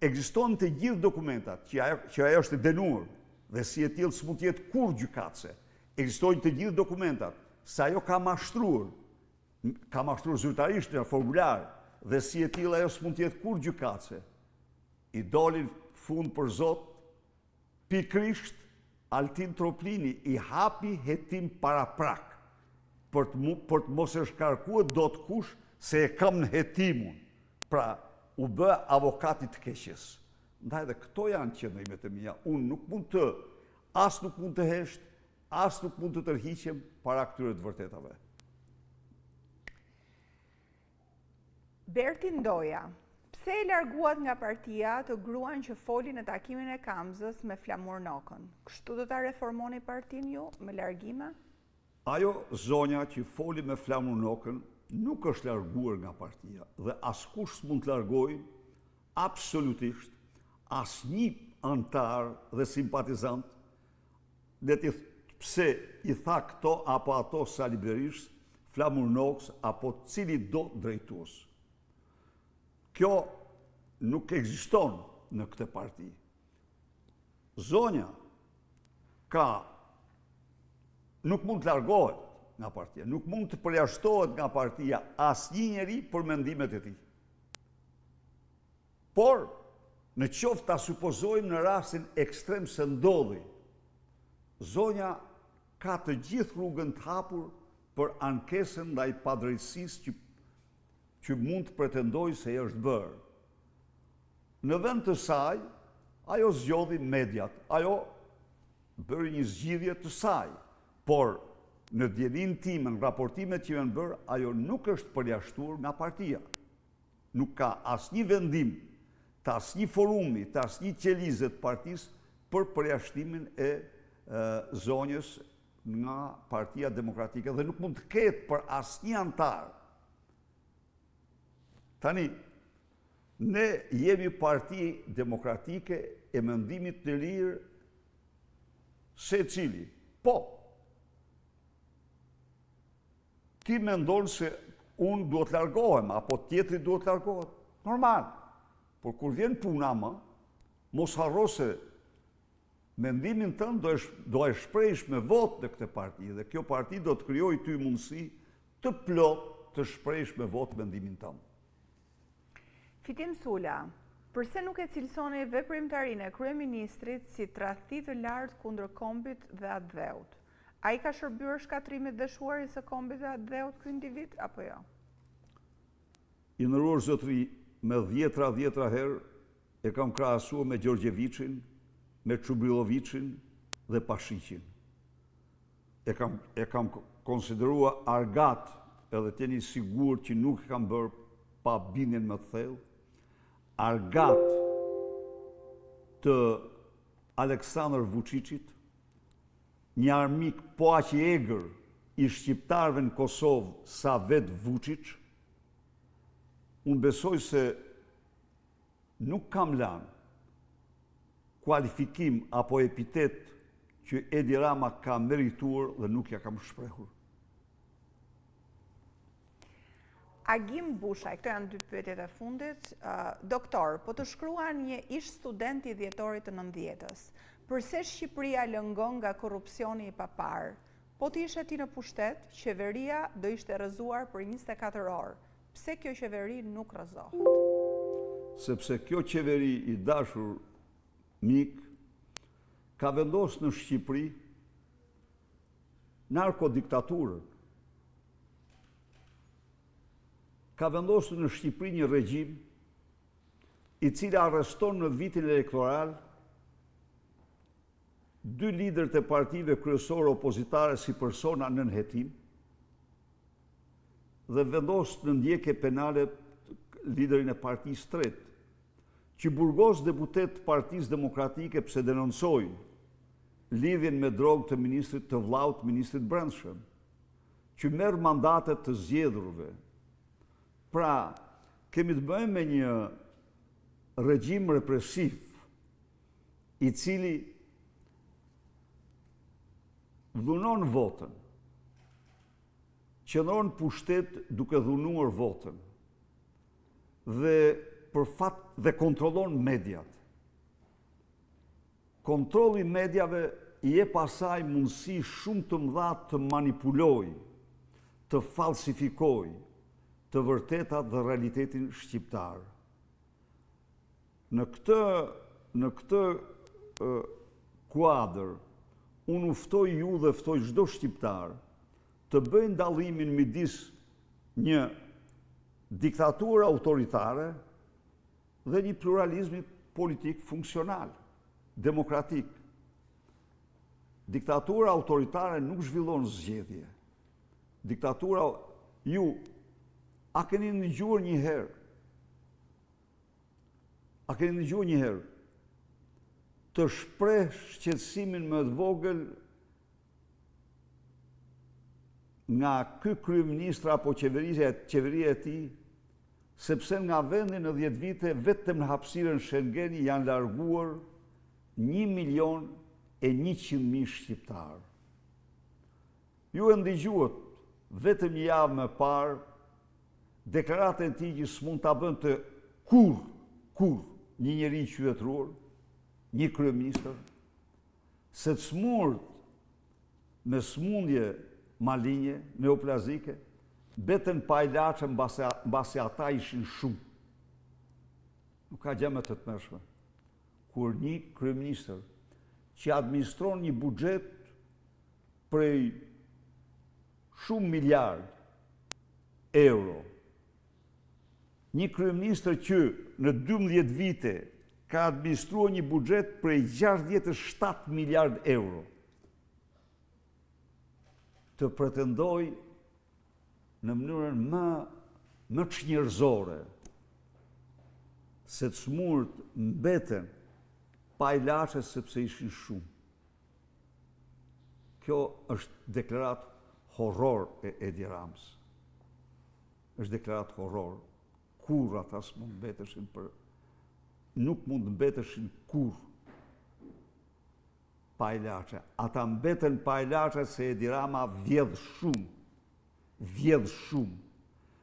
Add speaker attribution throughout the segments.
Speaker 1: ekzistojnë të gjithë dokumentat që ajo është dënuar dhe si e tillë s'mund të jetë kurrë gjykatëse. Ekzistojnë të gjithë dokumentat se ajo ka mashtruar zyrtarisht në formular dhe si e tillë ajo s'mund të jetë kurrë gjykatëse. I dolin fund për Zot, pikrisht Altin Troplini i hapi hetim para prak për të mos e shkarkuar dot kush se e kam në hetimun. Pra, u bë avokati të keqes. Ndaj dhe këto janë qëndrimet e mia. Unë nuk mund të hesht, as nuk mund të tërhiqem para këtyre të vërtetave.
Speaker 2: Berti Ndoja, pse e larguat nga partia të gruan që foli në takimin e Kamzës me Flamur Nokën? Kështu do ta reformoni partinë ju me largime?
Speaker 1: Ajo zonja që foli me Flamur Nokën nuk është larguar nga partia dhe askush s'mund të largojë absolutisht asnjë antar dhe simpatizant pse i tha këto apo ato saliberisht, Flamur Nokës apo cili do drejtues. Kjo nuk ekziston në këtë parti. Zonja nuk mund të largohet nga partia, nuk mund të përjashtohet nga partia asnjë njeri për mendimet e tij. Por, në qoftë ta supozojmë në rastin ekstrem se ndodhi, zonja ka të gjithë rrugën të hapur për ankesën ndaj padrejtësisë që mund të pretendojë se është bërë. Në vend të saj, ajo zgjodhi mediat, ajo bëri një zgjidhje të saj, por në dielin tim, në raportimet që janë bërë, ajo nuk është përjashtuar nga partia. Nuk ka asnjë vendim të asnjë forumi, të asnjë qelize të partisë për përjashtimin e zonjës nga Partia Demokratike dhe nuk mund të ketë për asnjë antar. Tani, ne jemi Parti Demokratike e mendimit të lirë secili. Po, ti mendon se unë duhet largohem, apo tjetri duhet largohet. Normal. Por kur vjen puna më, mos harro se mendimin tënd do e shprehësh me votë në këtë parti dhe kjo parti do të krijojë ty mundësi të plot të shprehësh me votë mendimin tënd.
Speaker 2: Fitim Sula, përse nuk e cilësoni veprimtarinë e kryeministrit si tradhti të lartë kundër Kombit dhe atë dheut? Ai ka shërbyer shkatrimit dëshuarit së Kombit dhe atë dheut ky individ apo jo?
Speaker 1: I nderuar zotëri, me dhjetra herë e kam krahasuar me Gjorgjeviçin, me Çubrilovicin dhe Pashiqin. E kam konsideruar argat, edhe të jeni sigurt që nuk e kam bërë pa bindjen më të thellë, argat të Aleksandr Vučićit, një armik po aq i egër i shqiptarëve në Kosovë sa vetë Vučić. Unë besoj se nuk kam lanë kualifikim apo epitet që Edi Rama ka merituar dhe nuk ja kam shprehur.
Speaker 2: Agim Bushaj, këto janë dy pyetjet e fundit. Doktor, po të shkruan një ish student i dhjetorit të 90-s. Përse Shqipëria lëngon nga korrupsioni i papar? Po të ishe ti në pushtet, qeveria do ishte rrëzuar për 24 orë. Pse kjo qeveri nuk rrëzohet?
Speaker 1: Sepse kjo qeveri i dashur mik ka vendosur në Shqipëri narkodiktaturën. Ka vendosur në Shqipëri një regjim i cili arreston në vitin elektoral 2 liderët e partive kryesore opozitare si persona nën hetim dhe vendos në ndjekje penale liderin e partisë tretë, që burgos deputet të Partisë Demokratike pse denoncojnë lidhjen me drogë të ministrit të vllaut, ministrit Brendshëm, që merr mandatet të zgjedhurve. Pra, kemi të bëjmë me një regjim represiv i cili dhunon votën, qëndron pushtet duke dhunuar votën dhe për fat dhe kontrollon mediat. Kontrolli i mediave i jep asaj mundësi shumë të mëdha të manipulojë, të falsifikojë të vërtetat dhe realitetin shqiptar. Në këtë kuadër, unë uftoj ju dhe ftoj çdo shqiptar të bëjnë dallimin midis një diktaturë autoritare dhe një pluralizmi politik funksional, demokratik. Diktatura autoritare nuk zhvillon zgjedhje. Diktatura, a keni ndëgjuar një herë? A keni ndëgjuar një herë të shpreh shqetësimin më të vogël nga ky kryeministër apo qeveria e tij, sepse nga vendi në 10 vite vetëm në hapësirën Schengeni janë larguar 1.100.000 shqiptar. Ju e ndëgjuat vetëm një javë më parë deklaratën e tij që s'mund ta bënte kur një njeri qytetëror, një kryeministër, se të smurt me smundje malinje, neoplazike, beten pa ilaçe mbasi ata ishin shumë. Nuk ka gjë më të tmerrshme. Kur një kryeministër që administron një buxhet prej shumë miliard euro, një kryeministër që në 12 vite ka administruar një buxhet prej 67 miliard euro, të pretendoj në mënyrën më çnjerëzore se të smurt mbeten pa ilaçe sepse ishin shumë. Kjo është deklarat horror e Edi Ramës. Është deklarat horror. Kur ata s'mund mbeteshin nuk mund mbeteshin kur pa ilaçe. Ata mbeten pa ilaçe se Edi Rama vjedh shumë.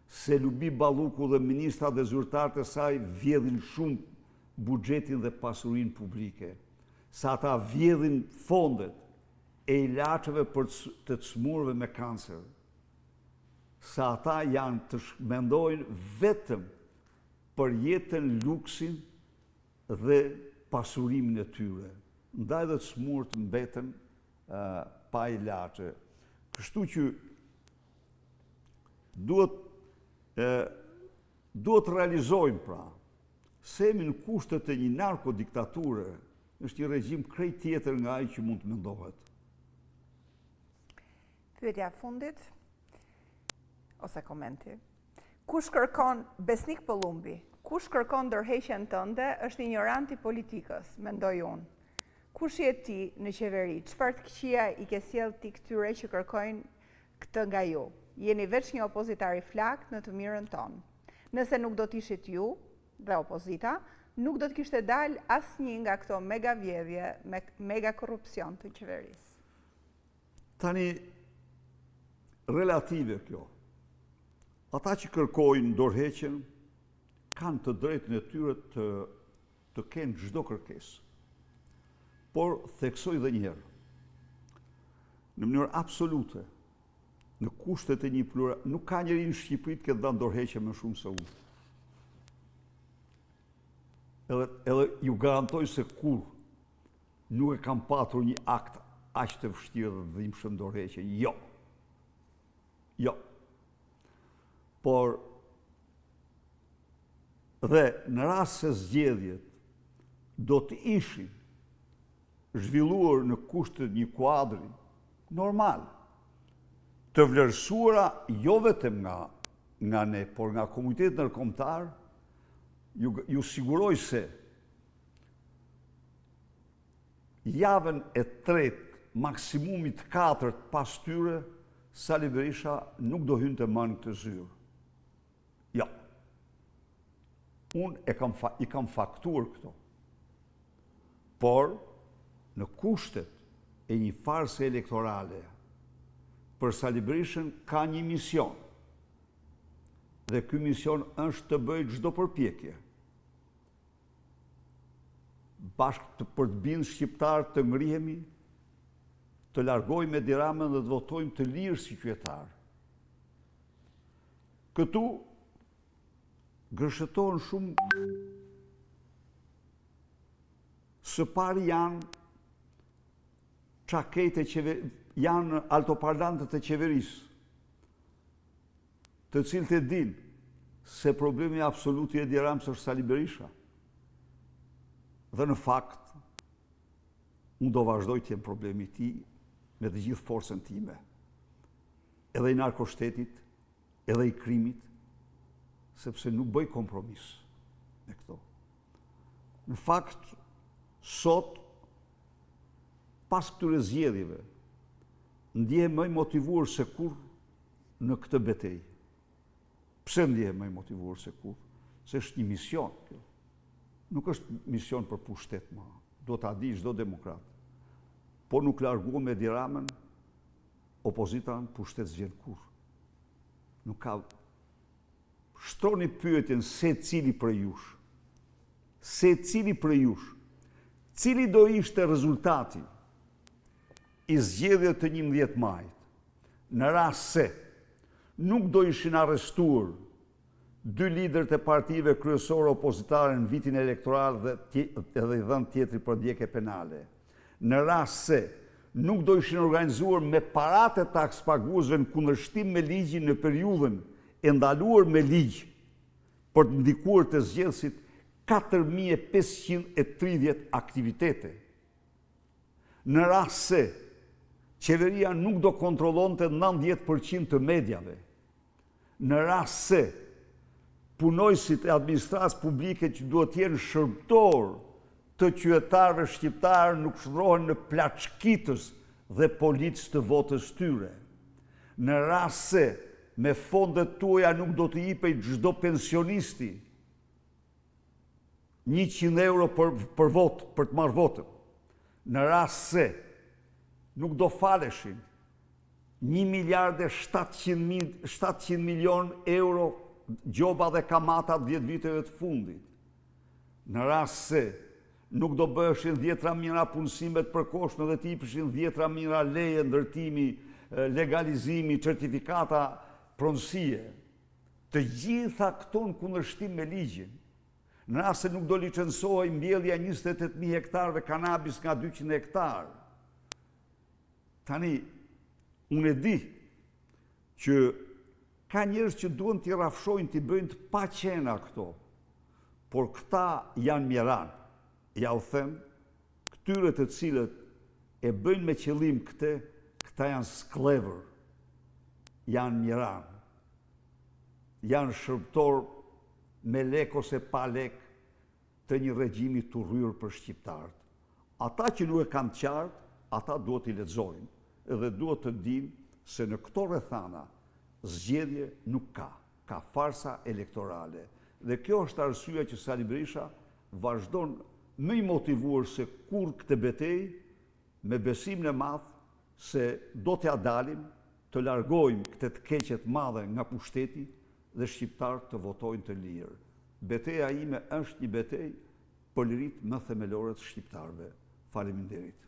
Speaker 1: Se Lubi Balluku dhe ministrat dhe zyrtarët e saj vjedhin shumë buxhetin dhe pasurinë publike. Sa ata vjedhin fondet e ilaçeve për të smurëve me kancer. Sa ata janë të mendojnë vetëm për jetën, luksin dhe pasurimin e tyre. Ndaj dhe të smurt mbeten pa ilaçe. Kështu që duhet realizojmë pra, se jemi në kushtet e një narkodiktature, është një regjim krejt tjetër nga ai që mund të mendohet.
Speaker 2: Pyetja fundit, ose komenti. Kush kërkon, Besnik Pëllumbi, kush kërkon ndërheqjen tënde është ignorant i politikës, mendoj unë. Kush je ti në qeveri? Çfarë të këqija i ke sjell ti këtyre që kërkojnë këtë nga ju? Jeni veç një opozitar i flakt në të mirën tonë. Nëse nuk do t'ishit ju dhe opozita, nuk do t'kishte dalë asnjë nga këto mega vjedhje, mega korrupsion të qeverisë.
Speaker 1: Tani, relative kjo. Ata që kërkojnë ndërheqjen kanë të drejtën e tyre të kenë çdo kërkesë. Por theksoj dhe njëherë, në mënyrë absolute, në kushtet e një plural, nuk ka njeri në Shqipëri të ketë dhënë ndërheqje më shumë se unë. Edhe ju garantoj se kur nuk e kam patur një akt aq të vështirë dhe dhimbshëm ndërheqje. Jo. Por dhe në rast se zgjedhjet do të ishin zhvilluar në kushtet një kuadri normal, të vlerësuara jo vetëm nga ne, por nga komuniteti ndërkombëtar, ju siguroj se javën e tretë, maksimumit 4 pas tyre, Sali Berisha nuk do hynte më në këtë zyrë. Jo. Unë i kam faktuar këto. Por, në kushtet e një farse elektorale, për Sali Berishën ka një mision. Dhe ky mision është të bëjë çdo përpjekje bashkë për të bindë shqiptarë të ngrihemi, të largojmë Edi Ramën dhe të votojmë të lirë si qytetarë. Këtu gërshëtohen shumë, së pari janë çakete, janë altoparlantët e qeverisë, të cilët e dinë se problemi absolut i Edi Ramës është Sali Berisha. Dhe në fakt, unë do vazhdoj të jem problemi i tij me të gjithë forcën time, edhe i narkoshtetit, edhe i krimit, sepse nuk bëj kompromis me këto. Në fakt, sot, pas këtyre zgjedhjeve, ndjehem më i motivuar se kur në këtë betejë. Pse ndjehem më i motivuar se kur? Se është një mision. Nuk është mision për pushtet ma. Do ta di çdo demokrat. Po nuk larguam me Edi Ramën, opozita në pushtet s'vjen kur. Nuk ka... Shtroni pyetjen se cili prej jush. Se cili prej jush. Cili do ishte rezultati i zgjedhjeve të 11 majit, në rast se nuk do ishin arrestuar 2 liderët e partive kryesore opozitare në vitin elektoral dhe i dhënë tjetri për ndjekje penale. Në rast se nuk do ishin organizuar me paratë e takspaguesve në kundërshtim me ligjin në periudhën e ndaluar me ligj për të ndikuar të zgjedhësit 4530 aktivitete. Në rast se qeveria nuk do kontrollonte 90% të mediave, në rast se punojësit e administratës publike që duhet të jenë shërbëtor të qytetarëve shqiptarë nuk shndrohen në plaçkitës dhe policë të votës tyre. Në rast se me fondet tuaja nuk do të jipej çdo pensionisti 100 euro për vot, për të marrë votën. Në rast se nuk do faleshin 1 miliard e 700 milion euro gjoba dhe kamata 10 viteve të fundit. Në rast se nuk do bëheshin 10 mijëra punësimet përkohshme dhe të jepeshin 10 mijëra leje ndërtimi, legalizimi, certifikata pronësie. Të gjitha këto në kundërshtim me ligjin. Në rast se nuk do licencohej mbjellja 28.000 hektarëve kanabis nga 200 hektarë. Tani, unë e di që ka njerëz që duhen t'i rrafshojnë, t'i bëjnë të paqena këto, por këta janë mjeran. Ja u them, këtyre të cilët e bëjnë me qëllim këta janë sklever, janë mjeran, janë shërbëtor me lek ose pa lek të një regjimi të rryrë për shqiptarët. Ata që nuk e kanë qartë, ata duhet t'i lexojnë edhe duhet të dinë se në këto rrethana zgjedhje nuk ka, ka farsa elektorale. Dhe kjo është arsyeja që Sali Berisha vazhdon më i motivuar se kur këtë betejë, me besimin e madh se do t'ja dalim, të largojmë këtë të keqe të madhe nga pushteti dhe shqiptarët të votojnë të lirë. Beteja ime është një betejë për liritë më themelore të shqiptarëve. Faleminderit.